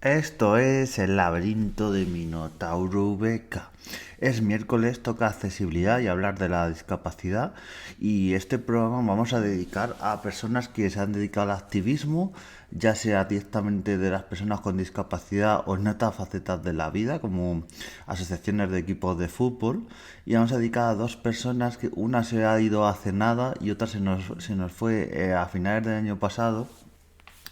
Esto es el laberinto de Minotauro Beca. Es miércoles, toca accesibilidad y hablar de la discapacidad. Y este programa vamos a dedicar a personas que se han dedicado al activismo, ya sea directamente de las personas con discapacidad o en otras facetas de la vida, como asociaciones de equipos de fútbol. Y vamos a dedicar a dos personas, que una se ha ido hace nada y otra se nos fue a finales del año pasado,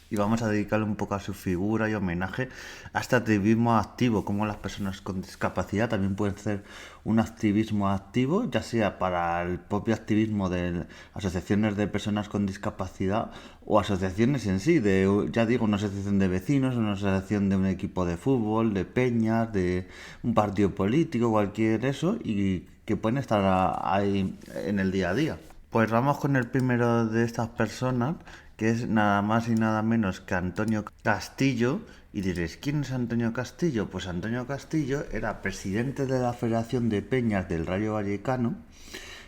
y vamos a dedicarle un poco a su figura y homenaje a este activismo activo, como las personas con discapacidad también pueden hacer un activismo activo, ya sea para el propio activismo de asociaciones de personas con discapacidad o asociaciones en sí, de, ya digo, una asociación de vecinos, una asociación de un equipo de fútbol, de peñas, de un partido político, cualquier eso, y que pueden estar ahí en el día a día. Pues vamos con el primero de estas personas, que es nada más y nada menos que Antonio Castillo. Y diréis, ¿quién es Antonio Castillo? Pues Antonio Castillo era presidente de la Federación de Peñas del Rayo Vallecano,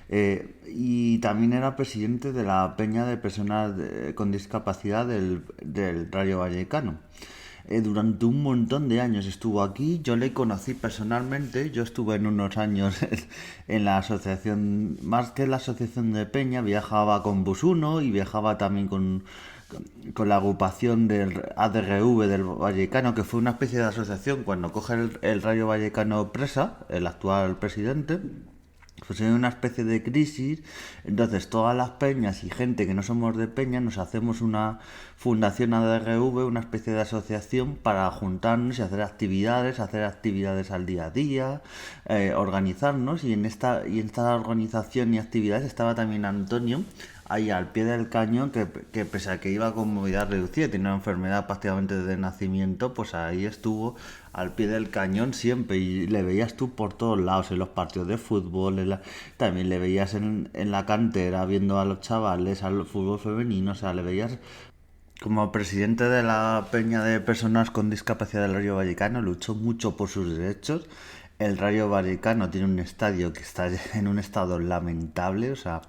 y también era presidente de la Peña de Personas con Discapacidad del Rayo Vallecano. Durante un montón de años estuvo aquí, yo le conocí personalmente, yo estuve en unos años en la asociación, más que la asociación de Peña, viajaba con Bus 1 y viajaba también con la agrupación del ADRV del Vallecano, que fue una especie de asociación cuando coge el Rayo Vallecano presa, el actual presidente. Pues en una especie de crisis, entonces todas las peñas y gente que no somos de peña nos hacemos una fundación ADRV, una especie de asociación para juntarnos y hacer actividades al día a día, organizarnos, y en esta organización y actividades estaba también Antonio, ahí al pie del cañón, que pese a que iba con movilidad reducida, tenía una enfermedad prácticamente de nacimiento, pues ahí estuvo al pie del cañón siempre, y le veías tú por todos lados, en los partidos de fútbol, también le veías en la cantera viendo a los chavales, al fútbol femenino, o sea, le veías como presidente de la Peña de Personas con Discapacidad del Rayo Vallecano. Luchó mucho por sus derechos. El Rayo Vallecano tiene un estadio que está en un estado lamentable, o sea,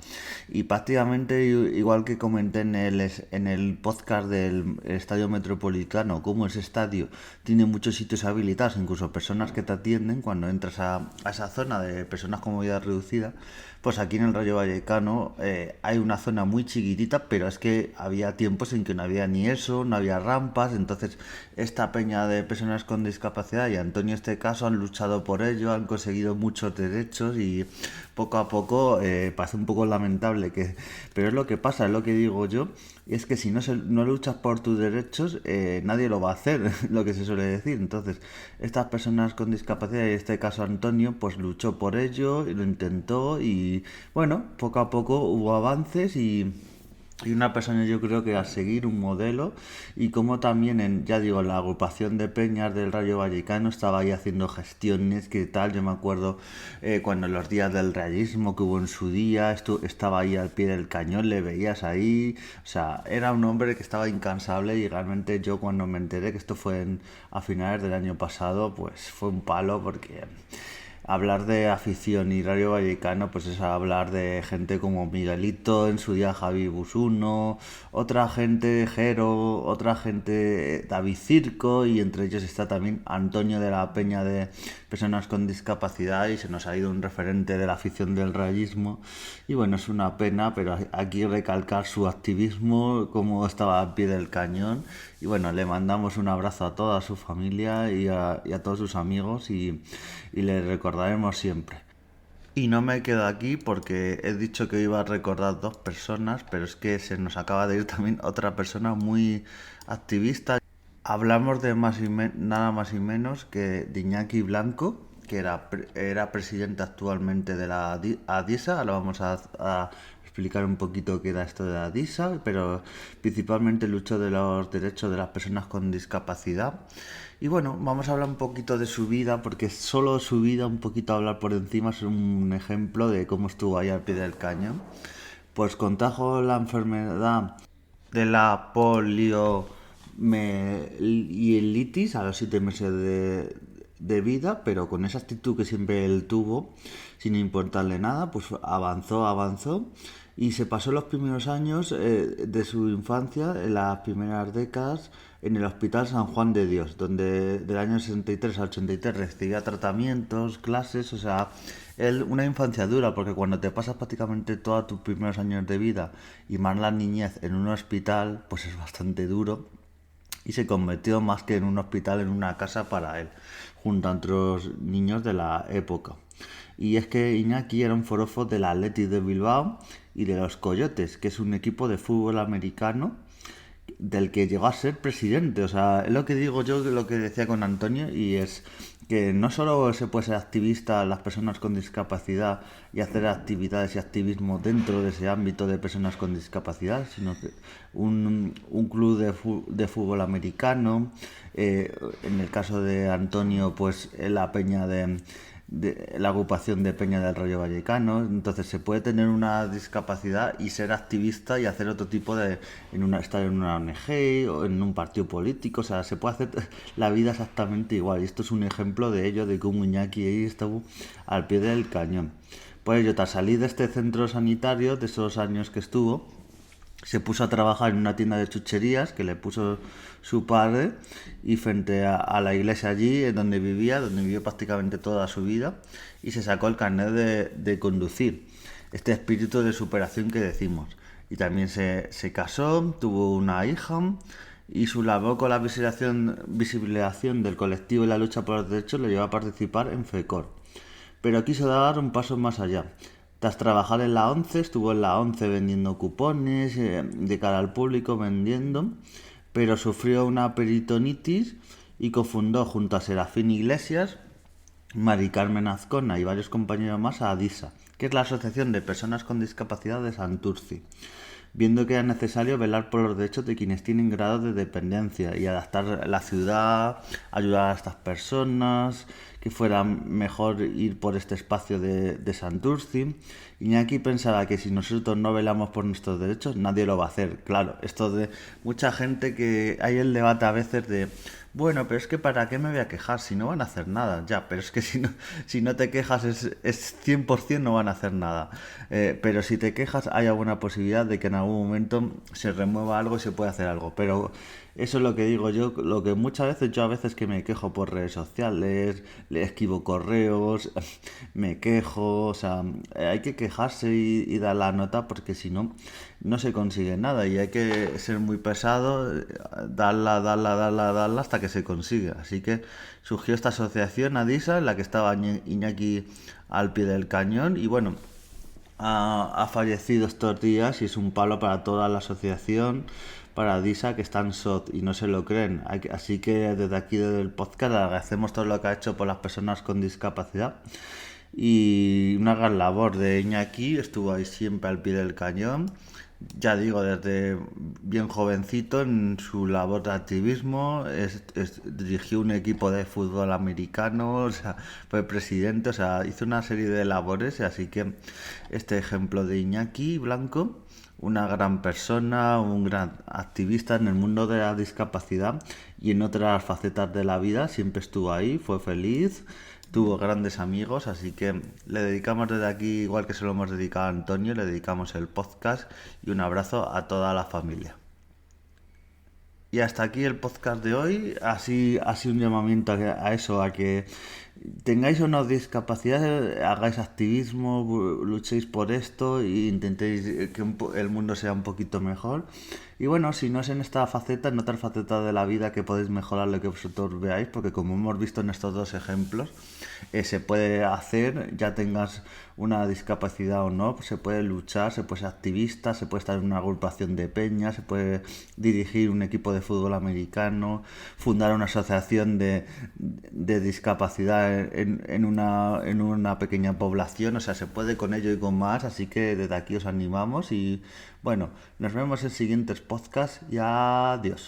y prácticamente igual que comenté en el podcast del Estadio Metropolitano, como ese estadio tiene muchos sitios habilitados, incluso personas que te atienden cuando entras a esa zona de personas con movilidad reducida. Pues aquí en el Rayo Vallecano hay una zona muy chiquitita, pero es que había tiempos en que no había ni eso, no había rampas. Entonces esta peña de personas con discapacidad y Antonio en este caso han luchado por ello, han conseguido muchos derechos, y poco a poco parece un poco lamentable que, pero es lo que pasa, es lo que digo yo, y es que si no luchas por tus derechos, nadie lo va a hacer, lo que se suele decir. Entonces estas personas con discapacidad, y en este caso Antonio, pues luchó por ello y lo intentó, y bueno, poco a poco hubo avances, y una persona, yo creo que a seguir, un modelo. Y como también ya digo, la agrupación de peñas del Rayo Vallecano estaba ahí haciendo gestiones, que tal, yo me acuerdo cuando en los días del rayismo que hubo en su día, estaba ahí al pie del cañón, le veías ahí, o sea, era un hombre que estaba incansable. Y realmente yo, cuando me enteré que esto fue a finales del año pasado, pues fue un palo, porque hablar de afición y Rayo Vallecano, pues es hablar de gente como Miguelito, en su día Javi Busuno, otra gente Jero, otra gente David Circo, y entre ellos está también Antonio de la Peña de Personas con Discapacidad, y se nos ha ido un referente de la afición del rayismo. Y bueno, es una pena, pero aquí recalcar su activismo, cómo estaba al pie del cañón. Y bueno, le mandamos un abrazo a toda su familia y a todos sus amigos, y le recordaremos siempre. Y no me quedo aquí porque he dicho que iba a recordar dos personas, pero es que se nos acaba de ir también otra persona muy activista. Hablamos de nada más y menos que de Iñaki Blanco, que era presidente actualmente de la ADISA. Ahora vamos a explicar un poquito qué era esto de la ADISA, pero principalmente luchó de los derechos de las personas con discapacidad. Y bueno, vamos a hablar un poquito de su vida, porque solo su vida, un poquito hablar por encima, es un ejemplo de cómo estuvo ahí al pie del cañón. Pues contrajo la enfermedad de la poliomielitis a los 7 meses de vida, pero con esa actitud que siempre él tuvo, sin importarle nada, pues avanzó, avanzó. y se pasó los primeros años de su infancia, en las primeras décadas, en el Hospital San Juan de Dios, donde del año 63 al 83 recibía tratamientos, clases, o sea, él una infancia dura, porque cuando te pasas prácticamente todos tus primeros años de vida y más la niñez en un hospital, pues es bastante duro y se convirtió más que en un hospital en una casa para él, junto a otros niños de la época. Y es que Iñaki era un forofo del Athletic de Bilbao y de los Coyotes, que es un equipo de fútbol americano del que llegó a ser presidente. O sea, es lo que digo yo, lo que decía con Antonio, y es que no solo se puede ser activista las personas con discapacidad y hacer actividades y activismo dentro de ese ámbito de personas con discapacidad, sino que un club de fútbol americano, en el caso de Antonio, pues la peña de la agrupación de Peña del Rayo Vallecano. Entonces se puede tener una discapacidad y ser activista y hacer otro tipo de estar en una ONG o en un partido político. O sea, se puede hacer la vida exactamente igual, y esto es un ejemplo de ello, de cómo Iñaki ahí estuvo al pie del cañón. Pues yo, tras salir de este centro sanitario, de esos años que estuvo, se puso a trabajar en una tienda de chucherías que le puso su padre, y frente a la iglesia allí, en donde vivió prácticamente toda su vida, y se sacó el carnet de conducir. Este espíritu de superación que decimos. Y también se casó, tuvo una hija, y su labor con la visibilización del colectivo y la lucha por los derechos le llevó a participar en FECOR. Pero quiso dar un paso más allá. Tras trabajar en la ONCE, estuvo en la ONCE vendiendo cupones, de cara al público vendiendo, pero sufrió una peritonitis y cofundó junto a Serafín Iglesias, Mari Carmen Azcona y varios compañeros más a ADISA, que es la Asociación de Personas con Discapacidad de Santurci, viendo que era necesario velar por los derechos de quienes tienen grados de dependencia y adaptar la ciudad, ayudar a estas personas, que fuera mejor ir por este espacio de Santurci. Iñaki pensaba que si nosotros no velamos por nuestros derechos, nadie lo va a hacer. Claro, esto de mucha gente, que hay el debate a veces de, bueno, pero es que ¿para qué me voy a quejar si no van a hacer nada? Ya, pero es que si no te quejas es 100% no van a hacer nada. Pero si te quejas hay alguna posibilidad de que en algún momento se remueva algo y se pueda hacer algo. Pero eso es lo que digo yo, lo que muchas veces yo a veces que me quejo por redes sociales, le esquivo correos, me quejo, o sea, hay que quejarse y dar la nota, porque si no, no se consigue nada, y hay que ser muy pesado, darla hasta que se consiga. Así que surgió esta asociación ADISA, en la que estaba Iñaki al pie del cañón, y bueno, ha fallecido estos días y es un palo para toda la asociación, para DISA, que está en SOT y no se lo creen. Así que desde aquí, desde el podcast, agradecemos todo lo que ha hecho por las personas con discapacidad, y una gran labor de Iñaki, estuvo ahí siempre al pie del cañón. Ya digo, desde bien jovencito en su labor de activismo, dirigió un equipo de fútbol americano, o sea, fue presidente, o sea, hizo una serie de labores, así que este ejemplo de Iñaki Blanco, una gran persona, un gran activista en el mundo de la discapacidad y en otras facetas de la vida, siempre estuvo ahí, fue feliz, tuvo grandes amigos, así que le dedicamos desde aquí, igual que se lo hemos dedicado a Antonio, le dedicamos el podcast y un abrazo a toda la familia. Y hasta aquí el podcast de hoy. Así un llamamiento a eso, a que tengáis o no discapacidad, hagáis activismo, luchéis por esto e intentéis que el mundo sea un poquito mejor. Y bueno, si no es en esta faceta, en otra faceta de la vida que podéis mejorar lo que vosotros veáis, porque como hemos visto en estos dos ejemplos, se puede hacer, ya tengas una discapacidad o no, pues se puede luchar, se puede ser activista, se puede estar en una agrupación de peña, se puede dirigir un equipo de fútbol americano, fundar una asociación de discapacidad en una pequeña población. O sea, se puede con ello y con más, así que desde aquí os animamos y bueno, nos vemos en siguientes podcasts y adiós.